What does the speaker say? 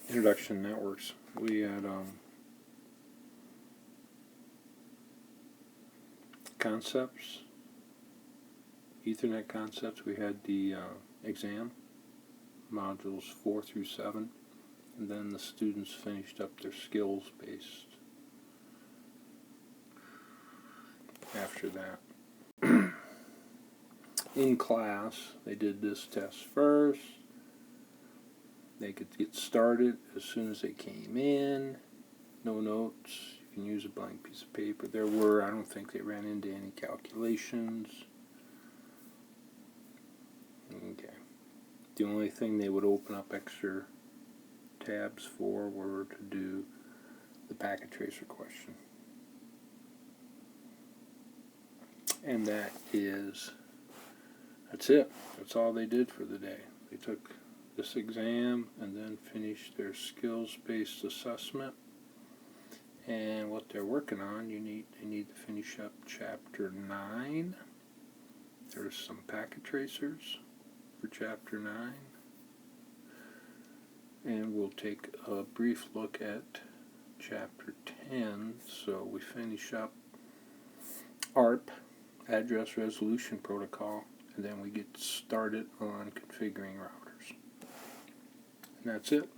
Introduction to networks. We had concepts, Ethernet concepts. We had the exam, modules 4 through 7, and then the students finished up their skills-based after that. In class, they did this test first. They could get started as soon as they came in. No notes. You can use a blank piece of paper. I don't think they ran into any calculations. Okay. The only thing they would open up extra tabs for were to do the packet tracer question. And that's it. That's all they did for the day. They took this exam and then finished their skills-based assessment. And what they're working on, they need to finish up chapter 9. There's some packet tracers for chapter 9. And we'll take a brief look at chapter 10. So we finish up ARP, Address Resolution Protocol, and then we get started on configuring routers. And that's it.